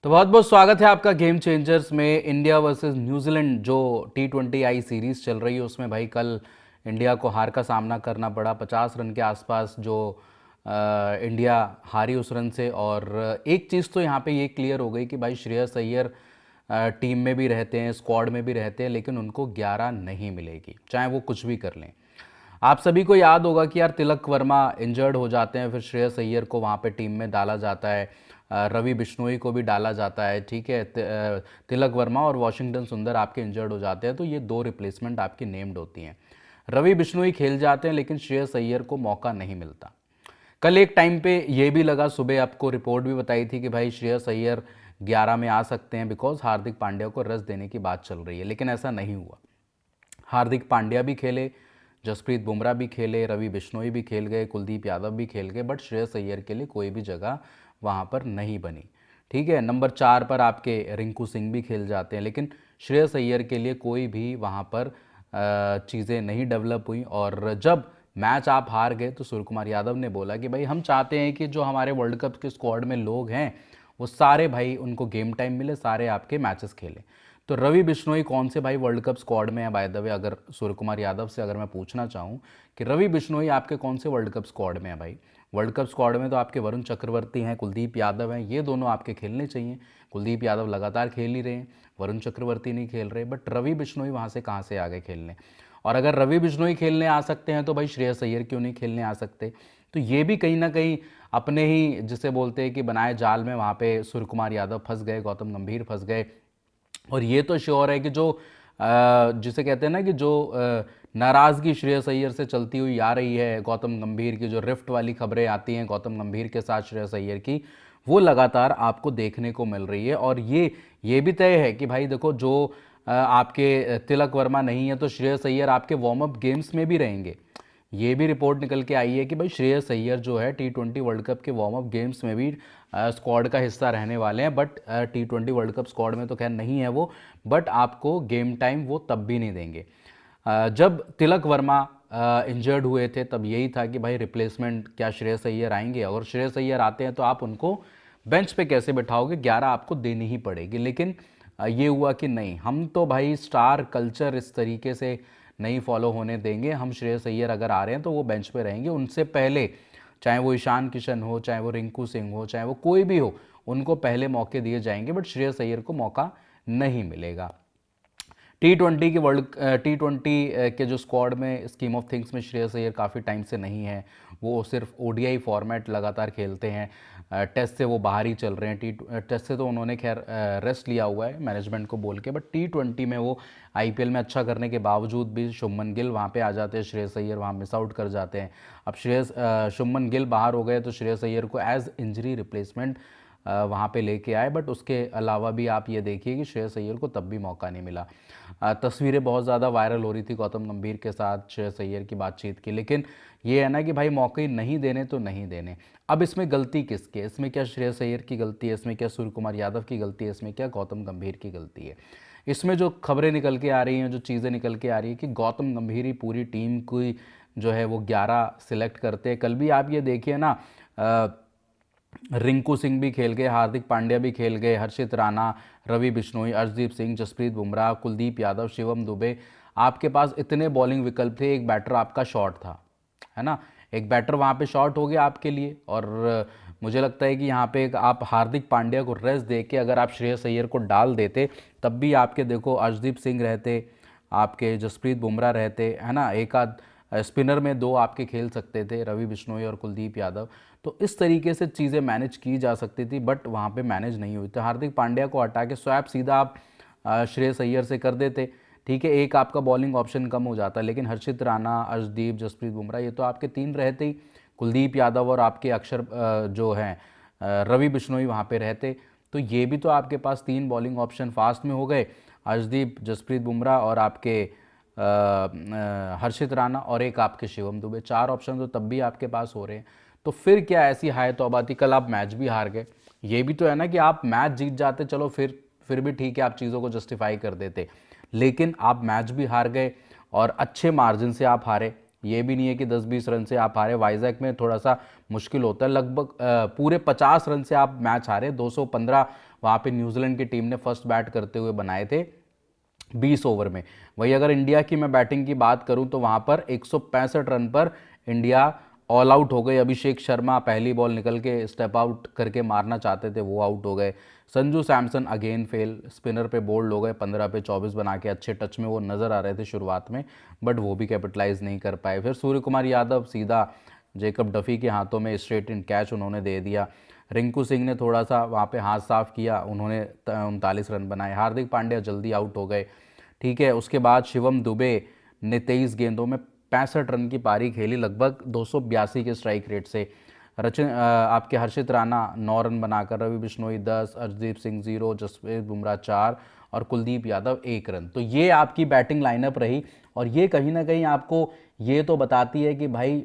तो बहुत बहुत स्वागत है आपका गेम चेंजर्स में। इंडिया वर्सेस न्यूजीलैंड जो T20 आई सीरीज़ चल रही है उसमें भाई कल इंडिया को हार का सामना करना पड़ा। 50 रन के आसपास जो इंडिया हारी उस रन से। और एक चीज़ तो यहाँ पे ये क्लियर हो गई कि भाई श्रेयस अय्यर टीम में भी रहते हैं, स्क्वाड में भी रहते हैं, लेकिन उनको 11 नहीं मिलेगी चाहे वो कुछ भी कर लें। आप सभी को याद होगा कि यार तिलक वर्मा इंजर्ड हो जाते हैं, फिर श्रेयस अय्यर को वहाँ पे टीम में डाला जाता है, रवि बिश्नोई को भी डाला जाता है, ठीक है। तिलक वर्मा और वॉशिंगटन सुंदर आपके इंजर्ड हो जाते हैं, तो ये दो रिप्लेसमेंट आपकी नेम्ड होती हैं। रवि बिश्नोई खेल जाते हैं लेकिन श्रेयस अय्यर को मौका नहीं मिलता। कल एक टाइम पे ये भी लगा, सुबह आपको रिपोर्ट भी बताई थी कि भाई श्रेयस अय्यर 11 में आ सकते हैं बिकॉज हार्दिक पांड्या को रेस्ट देने की बात चल रही है, लेकिन ऐसा नहीं हुआ। हार्दिक पांड्या भी खेले, जसप्रीत बुमराह भी खेले, रवि बिश्नोई भी खेल गए, कुलदीप यादव भी खेल गए, बट श्रेयस अय्यर के लिए कोई भी जगह वहाँ पर नहीं बनी। ठीक है, नंबर 4 पर आपके रिंकू सिंह भी खेल जाते हैं, लेकिन श्रेयस अय्यर के लिए कोई भी वहाँ पर चीज़ें नहीं डेवलप हुई। और जब मैच आप हार गए तो सूर्य कुमार यादव ने बोला कि भाई हम चाहते हैं कि जो हमारे वर्ल्ड कप के स्क्वाड में लोग हैं वो सारे भाई उनको गेम टाइम मिले, सारे आपके मैचेस खेलें। तो रवि बिश्नोई कौन से भाई वर्ल्ड कप स्क्वाड में है? बाय द वे, अगर सूर्य कुमार यादव से अगर मैं पूछना चाहूँ कि रवि बिश्नोई आपके कौन से वर्ल्ड कप स्क्वाड में है भाई, वर्ल्ड कप स्क्वाड में तो आपके वरुण चक्रवर्ती हैं, कुलदीप यादव हैं, ये दोनों आपके खेलने चाहिए। कुलदीप यादव लगातार खेल ही रहे हैं, वरुण चक्रवर्ती नहीं खेल रहे, बट रवि बिश्नोई वहाँ से कहाँ से आ गए खेलने? और अगर रवि बिश्नोई खेलने आ सकते हैं तो भाई श्रेयस अय्यर क्यों नहीं खेलने आ सकते? तो ये भी कहीं ना कहीं अपने ही जिसे बोलते हैं कि बनाए जाल में वहाँ पे सूर्य कुमार यादव फंस गए, गौतम गंभीर फंस गए। और ये तो श्योर है कि जो जिसे कहते हैं ना कि जो नाराज़गी श्रेयस अय्यर से चलती हुई आ रही है, गौतम गंभीर की जो रिफ्ट वाली खबरें आती हैं गौतम गंभीर के साथ श्रेयस अय्यर की, वो लगातार आपको देखने को मिल रही है। और ये भी तय है कि भाई देखो, जो आपके तिलक वर्मा नहीं है तो श्रेयस अय्यर आपके वार्म अप गेम्स में भी रहेंगे। ये भी रिपोर्ट निकल के आई है कि भाई श्रेयस अय्यर जो है T20 वर्ल्ड कप के वार्म अप गेम्स में भी स्क्वाड का हिस्सा रहने वाले हैं। But T20 world cup squad में तो खैर नहीं है वो, बट आपको गेम टाइम वो तब भी नहीं देंगे। जब तिलक वर्मा इंजर्ड हुए थे तब यही था कि भाई रिप्लेसमेंट क्या श्रेयस अय्यर आएंगे? अगर श्रेयस अय्यर आते हैं तो आप उनको बेंच पे कैसे बैठाओगे? 11 आपको देनी ही पड़ेगी। लेकिन ये हुआ कि नहीं, हम तो भाई स्टार कल्चर इस तरीके से नहीं फॉलो होने देंगे। हम श्रेयस अय्यर अगर आ रहे हैं तो वो बेंच पे रहेंगे, उनसे पहले चाहे वो ईशान किशन हो, चाहे वो रिंकू सिंह हो, चाहे वो कोई भी हो, उनको पहले मौके दिए जाएंगे, बट श्रेयस अय्यर को मौका नहीं मिलेगा। T20 के जो स्क्वाड में स्कीम ऑफ थिंग्स में श्रेयस अय्यर काफ़ी टाइम से नहीं है, वो सिर्फ ODI फॉर्मेट लगातार खेलते हैं। टेस्ट से वो बाहर ही चल रहे हैं। टेस्ट से तो उन्होंने खैर रेस्ट लिया हुआ है मैनेजमेंट को बोल के, बट T20 में वो IPL में अच्छा करने के बावजूद भी शुभमन गिल वहाँ पे आ जाते हैं, श्रेयस अय्यर वहाँ मिस आउट कर जाते हैं। अब शुभमन गिल बाहर हो गए तो श्रेयस अय्यर को एज इंजरी रिप्लेसमेंट वहाँ पे लेके आए, बट उसके अलावा भी आप ये देखिए कि श्रेयस अय्यर को तब भी मौका नहीं मिला। तस्वीरें बहुत ज़्यादा वायरल हो रही थी गौतम गंभीर के साथ श्रेयस अय्यर की बातचीत की, लेकिन ये है ना कि भाई मौके नहीं देने तो नहीं देने। अब इसमें गलती किसकी है? इसमें क्या श्रेयस अय्यर की गलती है? इसमें क्या सूर्य कुमार यादव की गलती है? इसमें क्या गौतम गंभीर की गलती है? इसमें जो खबरें निकल के आ रही हैं, जो चीज़ें निकल के आ रही है कि गौतम गंभीर ही पूरी टीम की जो है वो 11 सिलेक्ट करते हैं। कल भी आप ये देखिए ना, रिंकू सिंह भी खेल गए, हार्दिक पांड्या भी खेल गए, हर्षित राणा, रवि बिश्नोई, अर्शदीप सिंह, जसप्रीत बुमराह, कुलदीप यादव, शिवम दुबे। आपके पास इतने बॉलिंग विकल्प थे, एक बैटर आपका शॉर्ट था, है ना? एक बैटर वहाँ पे शॉर्ट हो गया आपके लिए। और मुझे लगता है कि यहाँ पे एक आप हार्दिक पांड्या को रेस्ट दे के अगर आप श्रेयस अय्यर को डाल देते, तब भी आपके देखो अर्शदीप सिंह रहते, आपके जसप्रीत बुमराह रहते, है ना, एक आध स्पिनर में दो आपके खेल सकते थे, रवि बिश्नोई और कुलदीप यादव। तो इस तरीके से चीज़ें मैनेज की जा सकती थी, बट वहाँ पे मैनेज नहीं हुई। तो हार्दिक पांड्या को हटा के स्वैप सीधा आप श्रेयस अय्यर से कर देते, ठीक है, एक आपका बॉलिंग ऑप्शन कम हो जाता। लेकिन हर्षित राणा, अर्शदीप, जसप्रीत बुमराह, ये तो आपके तीन रहते ही। कुलदीप यादव और आपके अक्षर जो हैं रवि बिश्नोई वहाँ पे रहते, तो ये भी तो आपके पास तीन बॉलिंग ऑप्शन फास्ट में हो गए। अर्शदीप, जसप्रीत बुमराह और आपके हर्षित राणा और एक आपके शिवम दुबे, चार ऑप्शन तो तब भी आपके पास हो रहे हैं। तो फिर क्या ऐसी हाय तौबा थी? कल आप मैच भी हार गए। ये भी तो है ना कि आप मैच जीत जाते, चलो फिर भी ठीक है, आप चीज़ों को जस्टिफाई कर देते, लेकिन आप मैच भी हार गए और अच्छे मार्जिन से आप हारे। ये भी नहीं है कि 10-20 रन से आप हारे, वाइजैक में थोड़ा सा मुश्किल होता है। लगभग पूरे 50 रन से आप मैच हारे, 215 वहाँ पे न्यूजीलैंड की टीम ने फर्स्ट बैट करते हुए बनाए थे 20 ओवर में। वही अगर इंडिया की मैं बैटिंग की बात करूं तो वहां पर 165 रन पर इंडिया ऑल आउट हो गए। अभिषेक शर्मा पहली बॉल निकल के स्टेप आउट करके मारना चाहते थे, वो आउट हो गए। Sanju Samson again fail, spinner पे बोल्ड हो गए, 15 पे 24 बना के अच्छे टच में वो नज़र आ रहे थे शुरुआत में, बट वो भी कैपिटलाइज नहीं कर पाए। फिर सूर्य कुमार यादव सीधा जेकब डफी के हाथों में स्ट्रेट इन कैच उन्होंने दे दिया। रिंकू सिंह ने थोड़ा सा वहाँ पे हाथ साफ किया, उन्होंने 39 रन बनाए। हार्दिक पांड्या जल्दी आउट हो गए, ठीक है। उसके बाद शिवम दुबे ने 23 गेंदों में 65 रन की पारी खेली, लगभग 282 के स्ट्राइक रेट से। आपके हर्षित राणा 9 रन बनाकर, रवि बिश्नोई 10, अर्शदीप सिंह 0, जसप्रीत बुमराह 4 और कुलदीप यादव 1 रन। तो ये आपकी बैटिंग लाइनअप रही, और ये कहीं ना कहीं आपको ये तो बताती है कि भाई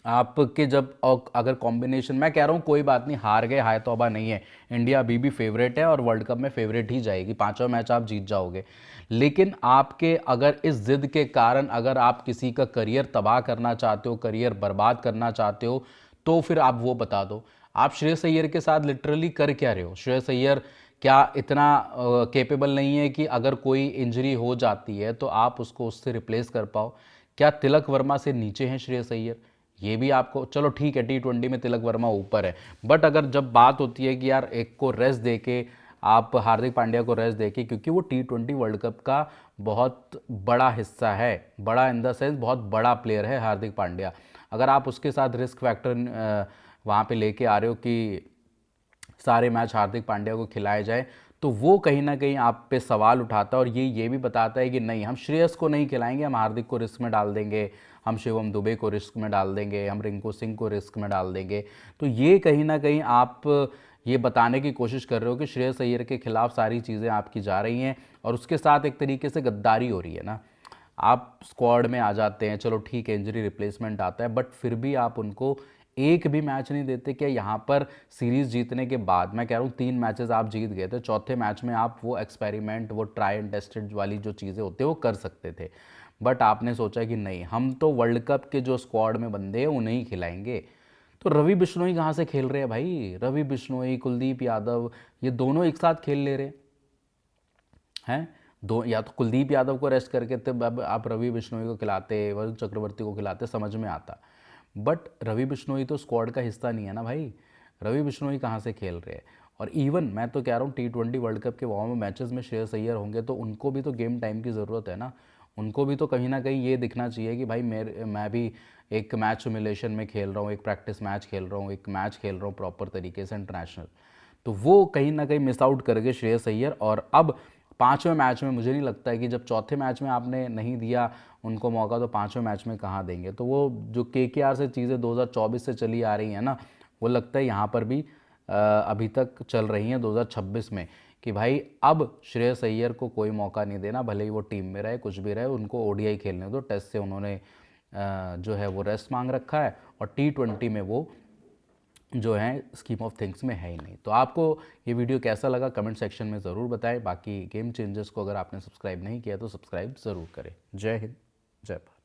आपके जब अगर कॉम्बिनेशन, मैं कह रहा हूँ कोई बात नहीं, हार गए हाय तौबा नहीं है, इंडिया अभी भी फेवरेट है और वर्ल्ड कप में फेवरेट ही जाएगी, पांचों मैच आप जीत जाओगे। लेकिन आपके अगर इस जिद के कारण अगर आप किसी का करियर तबाह करना चाहते हो, करियर बर्बाद करना चाहते हो, तो फिर आप वो बता दो। आप श्रेयस अय्यर के साथ लिटरली कर क्या रहे हो? श्रेयस अय्यर क्या इतना केपेबल नहीं है कि अगर कोई इंजरी हो जाती है तो आप उसको उससे रिप्लेस कर पाओ? क्या तिलक वर्मा से नीचे हैं श्रेयस अय्यर? ये भी आपको, चलो ठीक है, T20 में तिलक वर्मा ऊपर है, बट अगर जब बात होती है कि यार एक को रेस्ट दे के, आप हार्दिक पांड्या को रेस्ट दे के, क्योंकि वो T20 वर्ल्ड कप का बहुत बड़ा हिस्सा है, बड़ा इन द सेंस बहुत बड़ा प्लेयर है हार्दिक पांड्या, अगर आप उसके साथ रिस्क फैक्टर वहाँ पे लेके आ रहे हो कि सारे मैच हार्दिक पांड्या को खिलाए जाए, तो वो कहीं ना कहीं आप पे सवाल उठाता है, और ये भी बताता है कि नहीं, हम श्रेयस को नहीं खिलाएंगे, हम हार्दिक को रिस्क में डाल देंगे, हम शिवम दुबे को रिस्क में डाल देंगे, हम रिंकू सिंह को रिस्क में डाल देंगे। तो ये कहीं ना कहीं आप ये बताने की कोशिश कर रहे हो कि श्रेयस अय्यर के खिलाफ सारी चीज़ें आपकी जा रही हैं, और उसके साथ एक तरीके से गद्दारी हो रही है ना। आप स्क्वाड में आ जाते हैं, चलो ठीक है, इंजरी रिप्लेसमेंट आता है, बट फिर भी आप उनको एक भी मैच नहीं देते। क्या यहाँ पर सीरीज जीतने के बाद, मैं कह रहा हूँ 3 मैचेस आप जीत गए थे, चौथे मैच में आप वो एक्सपेरिमेंट, वो ट्राई एंड टेस्टेड वाली जो चीज़ें होते हैं वो कर सकते थे, बट आपने सोचा कि नहीं, हम तो वर्ल्ड कप के जो स्क्वाड में बंदे हैं उन्हें ही खिलाएंगे। तो रवि बिश्नोई कहाँ से खेल रहे हैं भाई? रवि बिश्नोई, कुलदीप यादव, ये दोनों एक साथ खेल ले रहे हैं। दो, या तो कुलदीप यादव को रेस्ट करके तब अब आप रवि बिश्नोई को खिलाते, वरुण चक्रवर्ती को खिलाते, समझ में आता, बट रवि बिश्नोई तो स्क्वाड का हिस्सा नहीं है ना भाई। रवि बिश्नोई कहाँ से खेल रहे हैं? और इवन मैं तो कह रहा हूँ T20 वर्ल्ड कप के वहाँ में मैचेस में श्रेयस अय्यर होंगे तो उनको भी तो गेम टाइम की ज़रूरत है ना। उनको भी तो कहीं ना कहीं ये दिखना चाहिए कि भाई मैं भी एक मैच सिमुलेशन में खेल रहा हूँ, एक प्रैक्टिस मैच खेल रहा हूँ, एक मैच खेल रहा हूँ प्रॉपर तरीके से इंटरनेशनल। तो वो कहीं ना कहीं मिस आउट कर गए श्रेयस अय्यर। और अब पाँचवें मैच में मुझे नहीं लगता है कि जब चौथे मैच में आपने नहीं दिया उनको मौका, तो पाँचवें मैच में कहाँ देंगे? तो वो जो KKR से चीज़ें 2024 से चली आ रही हैं ना, वो लगता है यहाँ पर भी अभी तक चल रही हैं 2026 में, कि भाई अब श्रेयस अय्यर को कोई मौका नहीं देना, भले ही वो टीम में रहे, कुछ भी रहे, उनको ODI खेलने दो। टेस्ट से उन्होंने जो है वो रेस्ट मांग रखा है, और T20 में वो जो है स्कीम ऑफ थिंग्स में है ही नहीं। तो आपको ये वीडियो कैसा लगा कमेंट सेक्शन में ज़रूर बताएं। बाकी गेम चेंजर्स को अगर आपने सब्सक्राइब नहीं किया तो सब्सक्राइब ज़रूर करें। जय हिंद, जय भारत।